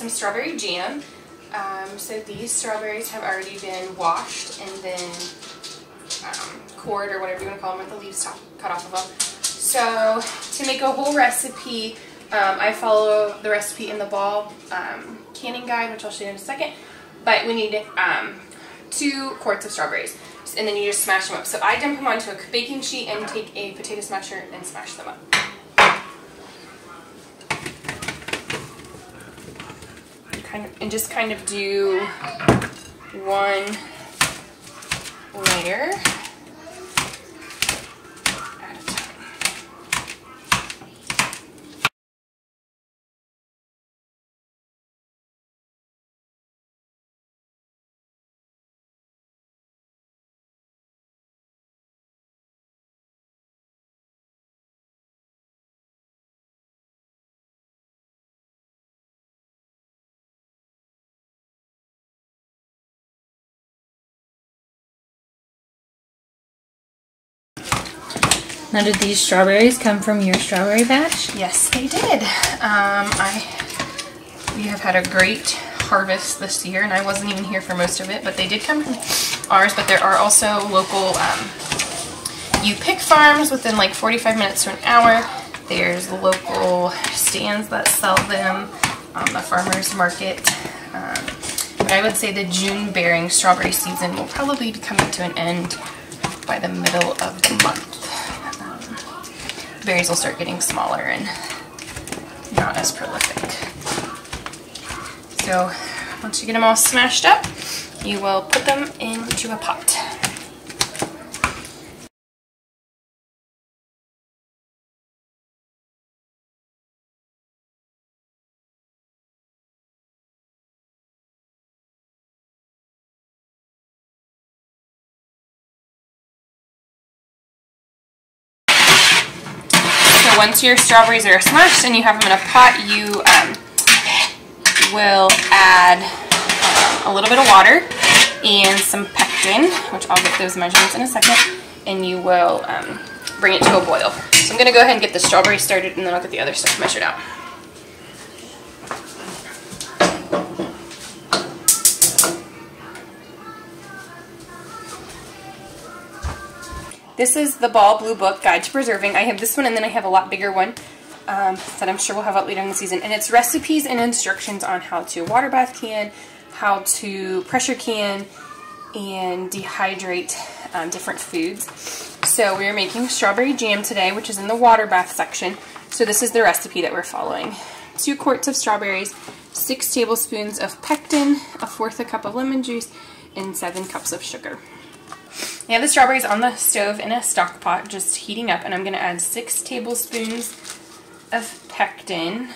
some strawberry jam. So these strawberries have already been washed and then cored, or whatever you want to call them, with the leaves cut off of them. So to make a whole recipe, I follow the recipe in the Ball canning guide, which I'll show you in a second. But we need 2 quarts of strawberries, and then you just smash them up. So I dump them onto a baking sheet and take a potato smasher and smash them up. And just kind of do 1 layer at a time. Now, did these strawberries come from your strawberry patch? Yes, they did. We have had a great harvest this year, and I wasn't even here for most of it, but they did come from ours. But there are also local you pick farms within like 45 minutes to an hour. There's local stands that sell them, the farmers market. But I would say the June bearing strawberry season will probably be coming to an end by the middle of the month. Berries will start getting smaller and not as prolific. So once you get them all smashed up, you will put them into a pot. Once your strawberries are smashed and you have them in a pot, you will add a little bit of water and some pectin, which I'll get those measurements in a second, and you will bring it to a boil. So I'm going to go ahead and get the strawberries started, and then I'll get the other stuff measured out. This is the Ball Blue Book Guide to Preserving. I have this one, and then I have a lot bigger one that I'm sure we'll have out later in the season. And it's recipes and instructions on how to water bath can, how to pressure can, and dehydrate different foods. So we're making strawberry jam today, which is in the water bath section. So this is the recipe that we're following. 2 quarts of strawberries, 6 tablespoons of pectin, 1/4 cup of lemon juice, and 7 cups of sugar. I have the strawberries on the stove in a stock pot, just heating up, and I'm going to add 6 tablespoons of pectin.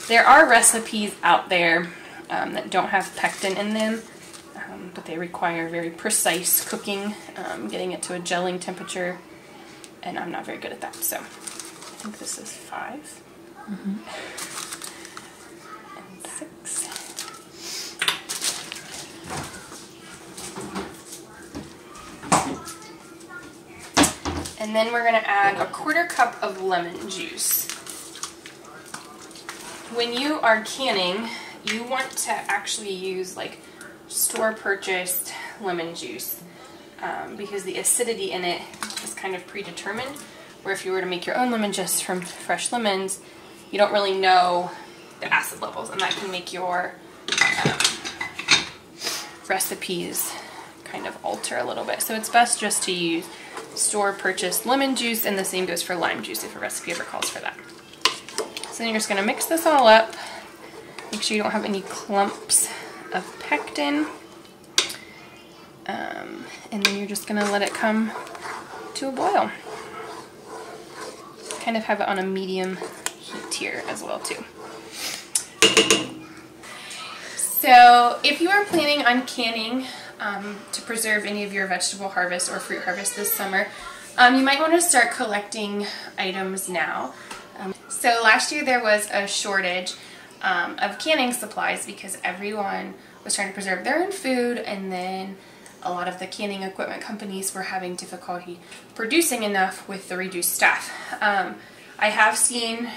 There are recipes out there that don't have pectin in them, but they require very precise cooking, getting it to a gelling temperature, and I'm not very good at that, so I think this is 5. And 6. And then we're going to add 1/4 cup of lemon juice. When you are canning, you want to actually use like store-purchased lemon juice because the acidity in it is kind of predetermined, where if you were to make your own lemon juice from fresh lemons, you don't really know the acid levels, and that can make your recipes kind of alter a little bit. So it's best just to use store-purchased lemon juice, and the same goes for lime juice if a recipe ever calls for that. So then you're just going to mix this all up. Make sure you don't have any clumps of pectin. And then you're just going to let it come to a boil. Kind of have it on a medium heat here as well too. So if you are planning on canning to preserve any of your vegetable harvest or fruit harvest this summer, you might want to start collecting items now. So last year there was a shortage of canning supplies because everyone was trying to preserve their own food, and then a lot of the canning equipment companies were having difficulty producing enough with the reduced staff. I have seen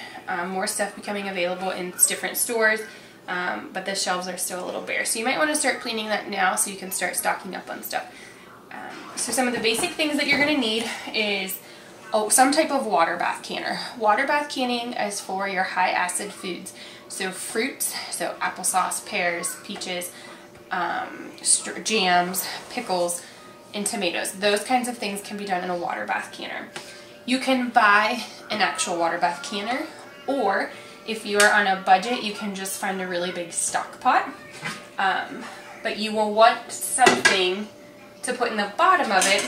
more stuff becoming available in different stores. but the shelves are still a little bare. So you might want to start cleaning that now so you can start stocking up on stuff. So some of the basic things that you're going to need is some type of water bath canner. Water bath canning is for your high acid foods. So fruits, so applesauce, pears, peaches, jams, pickles, and tomatoes. Those kinds of things can be done in a water bath canner. You can buy an actual water bath canner, or if you are on a budget, you can just find a really big stock pot. But you will want something to put in the bottom of it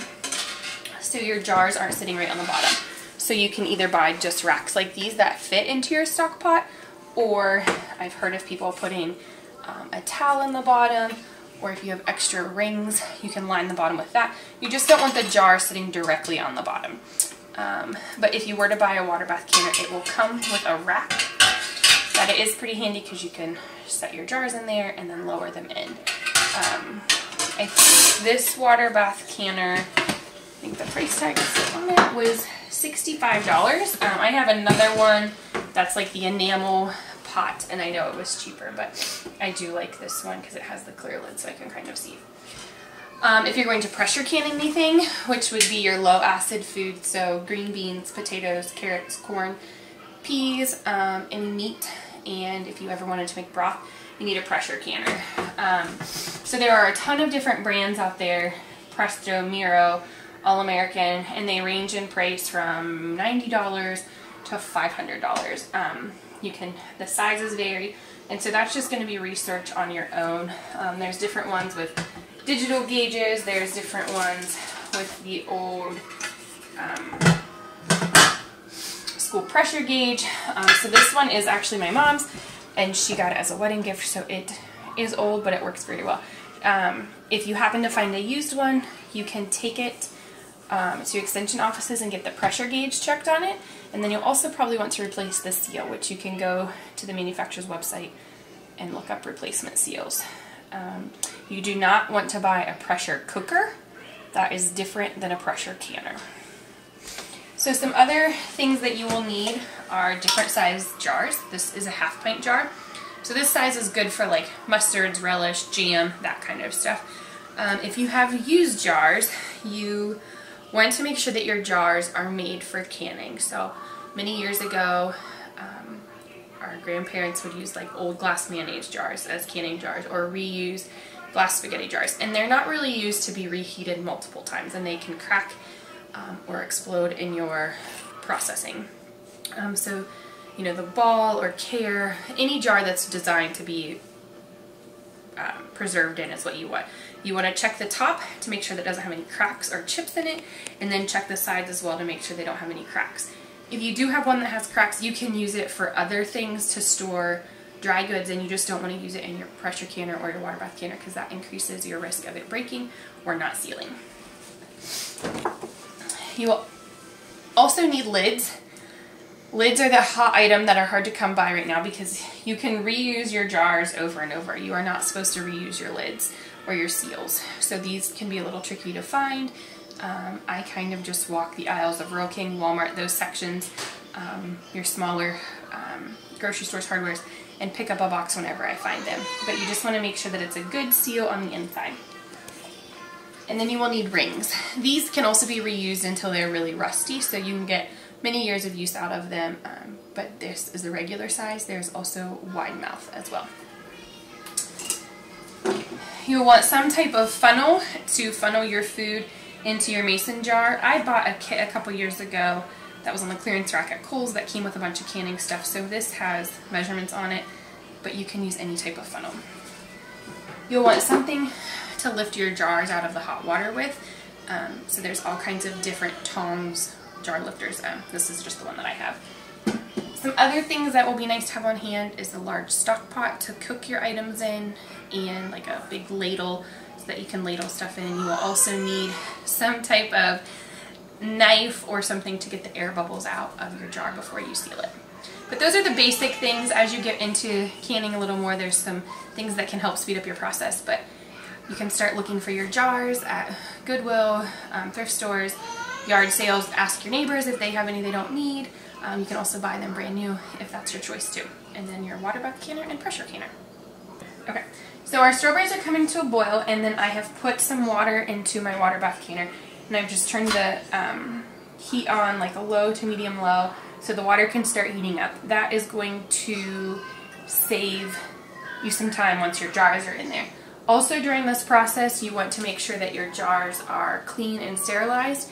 so your jars aren't sitting right on the bottom. So you can either buy just racks like these that fit into your stock pot, or I've heard of people putting a towel in the bottom, or if you have extra rings, you can line the bottom with that. You just don't want the jar sitting directly on the bottom. But if you were to buy a water bath canner, it will come with a rack. That is pretty handy because you can set your jars in there and then lower them in. I think this water bath canner, I think the price tag on it was $65. I have another one that's like the enamel pot, and I know it was cheaper, but I do like this one because it has the clear lid so I can kind of see. If you're going to pressure can anything, which would be your low acid food, so green beans, potatoes, carrots, corn, peas, any meat, and if you ever wanted to make broth, you need a pressure canner. So there are a ton of different brands out there, Presto, Miro, All American, and they range in price from $90 to $500. The sizes vary, and so that's just going to be research on your own. There's different ones with digital gauges, there's different ones with the old school pressure gauge. So this one is actually my mom's, and she got it as a wedding gift, so it is old, but it works very well. If you happen to find a used one, you can take it to extension offices and get the pressure gauge checked on it, and then you'll also probably want to replace the seal, which you can go to the manufacturer's website and look up replacement seals. You do not want to buy a pressure cooker. That is different than a pressure canner. So some other things that you will need are different size jars. This is a half pint jar. So this size is good for like mustards, relish, jam, that kind of stuff. If you have used jars, you want to make sure that your jars are made for canning. So many years ago, our grandparents would use like old glass mayonnaise jars as canning jars, or reuse glass spaghetti jars. And they're not really used to be reheated multiple times, and they can crack or explode in your processing. So, you know, the Ball or Care, any jar that's designed to be preserved in is what you want. You want to check the top to make sure that it doesn't have any cracks or chips in it, and then check the sides as well to make sure they don't have any cracks. If you do have one that has cracks, you can use it for other things to store dry goods, and you just don't want to use it in your pressure canner or your water bath canner because that increases your risk of it breaking or not sealing. You will also need lids. Lids are the hot item that are hard to come by right now because you can reuse your jars over and over. You are not supposed to reuse your lids or your seals. So these can be a little tricky to find. I kind of just walk the aisles of Rural King, Walmart, those sections, your smaller grocery stores, hardwares, and pick up a box whenever I find them. But you just want to make sure that it's a good seal on the inside. And then you will need rings. These can also be reused until they're really rusty, so you can get many years of use out of them, but this is the regular size. There's also wide mouth as well. You'll want some type of funnel to funnel your food into your mason jar. I bought a kit a couple years ago that was on the clearance rack at Kohl's that came with a bunch of canning stuff, so this has measurements on it, but you can use any type of funnel. You'll want something to lift your jars out of the hot water with, so there's all kinds of different tongs, jar lifters. This is just the one that I have. Some other things that will be nice to have on hand is a large stock pot to cook your items in, and like a big ladle so that you can ladle stuff in. You will also need some type of knife or something to get the air bubbles out of your jar before you seal it. But those are the basic things. As you get into canning a little more, there's some things that can help speed up your process, but you can start looking for your jars at Goodwill, thrift stores, yard sales. Ask your neighbors if they have any they don't need. You can also buy them brand new if that's your choice too. And then your water bath canner and pressure canner. Okay, so our strawberries are coming to a boil, and then I have put some water into my water bath canner, and I've just turned the heat on like a low to medium low so the water can start heating up. That is going to save you some time once your jars are in there. Also during this process, you want to make sure that your jars are clean and sterilized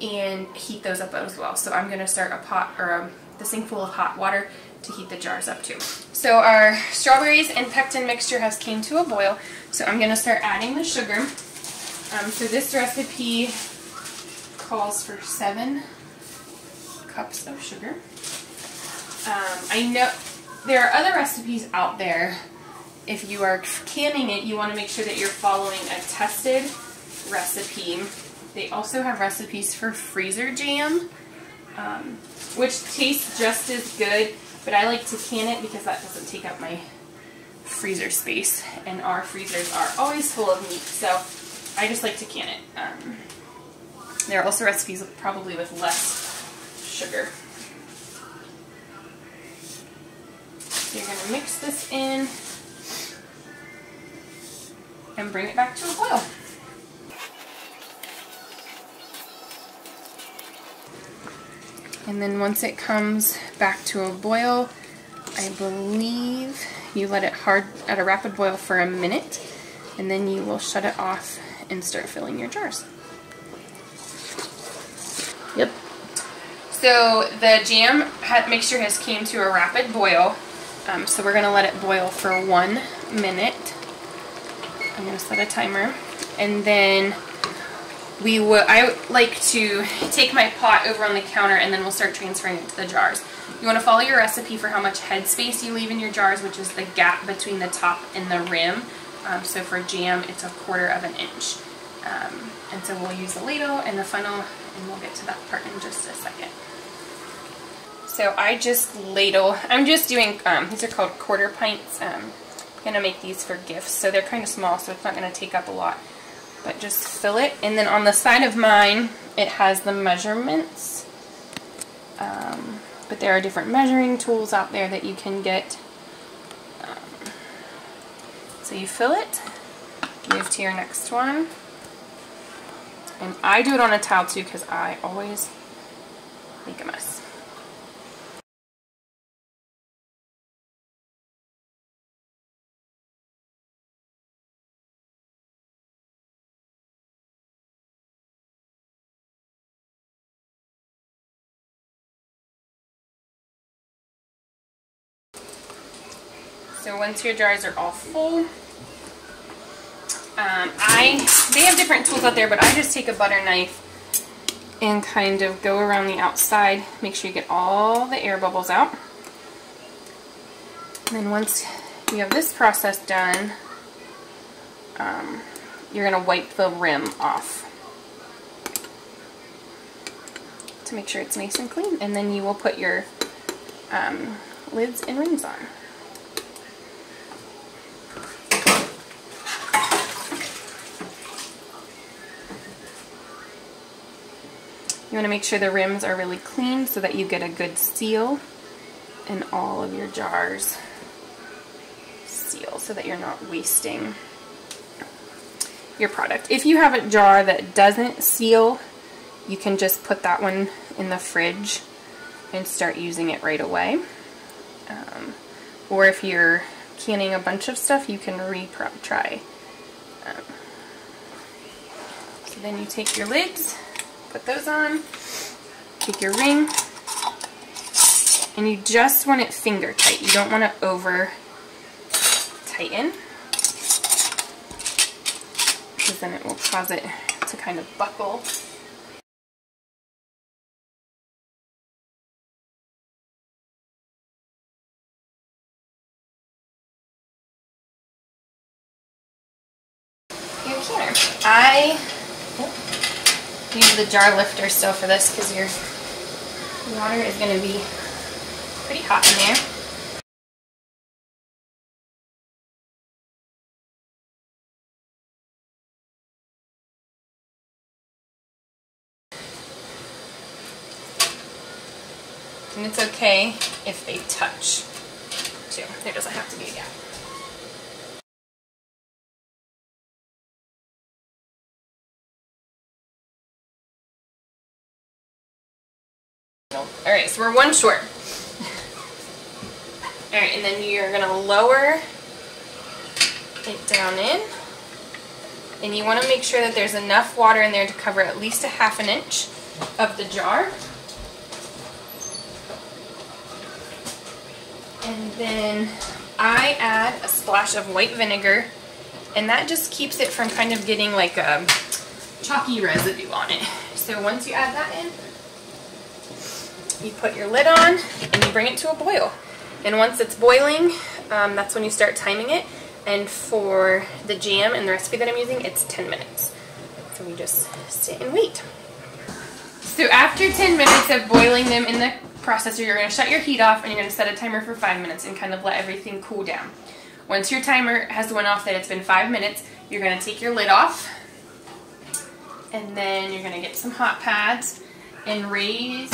and heat those up as well. So I'm going to start a pot or the sink full of hot water to heat the jars up too. So our strawberries and pectin mixture has came to a boil, so I'm going to start adding the sugar. So this recipe calls for 7 cups of sugar. I know there are other recipes out there. If you are canning it, you want to make sure that you're following a tested recipe. They also have recipes for freezer jam, which tastes just as good, but I like to can it because that doesn't take up my freezer space, and our freezers are always full of meat, so I just like to can it. There are also recipes probably with less sugar. So you're going to mix this in and bring it back to a boil. And then once it comes back to a boil, I believe you let it hard at a rapid boil for a minute, and then you will shut it off and start filling your jars. Yep. So the jam mixture has came to a rapid boil, so we're going to let it boil for 1 minute. I'm going to set a timer, and then I like to take my pot over on the counter, and then we'll start transferring it to the jars. You want to follow your recipe for how much head space you leave in your jars, which is the gap between the top and the rim. So for jam, it's 1/4 inch. And so we'll use the ladle and the funnel, and we'll get to that part in just a second. So I just ladle. I'm just doing, these are called 1/4 pints. I'm going to make these for gifts, so they're kind of small, so it's not going to take up a lot. But just fill it, and then on the side of mine, it has the measurements. But there are different measuring tools out there that you can get. So you fill it, move to your next one. And I do it on a towel too because I always make a mess. So once your jars are all full, they have different tools out there, but I just take a butter knife and kind of go around the outside, make sure you get all the air bubbles out. And then once you have this process done, you're going to wipe the rim off to make sure it's nice and clean, and then you will put your lids and rings on. You want to make sure the rims are really clean so that you get a good seal, and all of your jars seal so that you're not wasting your product. If you have a jar that doesn't seal, you can just put that one in the fridge and start using it right away. Or if you're canning a bunch of stuff, you can retry. So then you take your lids, put those on, take your ring, and you just want it finger tight. You don't want to over tighten, because then it will cause it to kind of buckle. Your canner. I use the jar lifter still for this because your water is going to be pretty hot in there. And it's okay if they touch too. There doesn't have to be a gap. Alright, so we're one short. Alright, and then you're going to lower it down in. And you want to make sure that there's enough water in there to cover at least a ½ inch of the jar. And then I add a splash of white vinegar, and that just keeps it from kind of getting like a chalky residue on it. So once you add that in, you put your lid on and you bring it to a boil. And once it's boiling, that's when you start timing it. And for the jam and the recipe that I'm using, it's 10 minutes. So we just sit and wait. So after 10 minutes of boiling them in the processor, you're going to shut your heat off and you're going to set a timer for 5 minutes and kind of let everything cool down. Once your timer has went off that it's been 5 minutes, you're going to take your lid off. And then you're going to get some hot pads and raise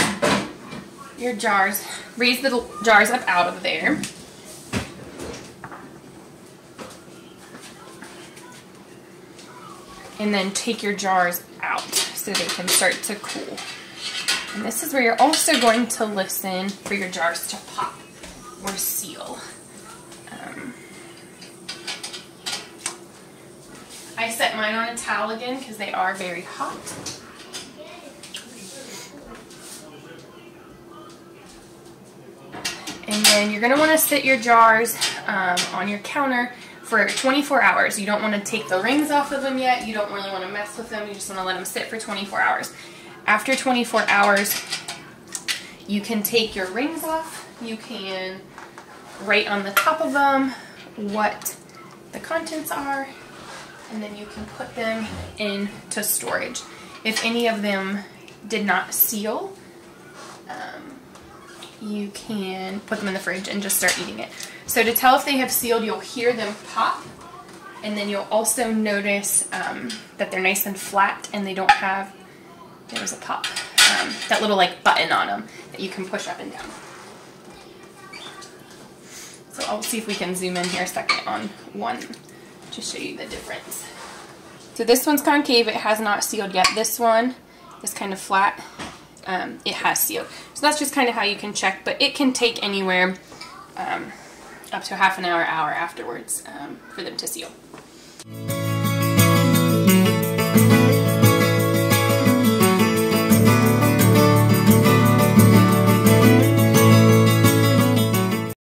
your jars, raise the jars up out of there. And then take your jars out so they can start to cool. And this is where you're also going to listen for your jars to pop or seal. I set mine on a towel again because they are very hot. And then you're going to want to sit your jars on your counter for 24 hours. You don't want to take the rings off of them yet. You don't really want to mess with them. You just want to let them sit for 24 hours. After 24 hours, you can take your rings off. You can write on the top of them what the contents are, and then you can put them into storage. If any of them did not seal, you can put them in the fridge and just start eating it. So to tell if they have sealed, you'll hear them pop, and then you'll also notice that they're nice and flat and they don't have, there's a pop, that little like button on them that you can push up and down. So I'll see if we can zoom in here a second on one to show you the difference. So this one's concave, it has not sealed yet. This one is kind of flat. It has sealed. So that's just kind of how you can check, but it can take anywhere up to half an hour, hour afterwards for them to seal.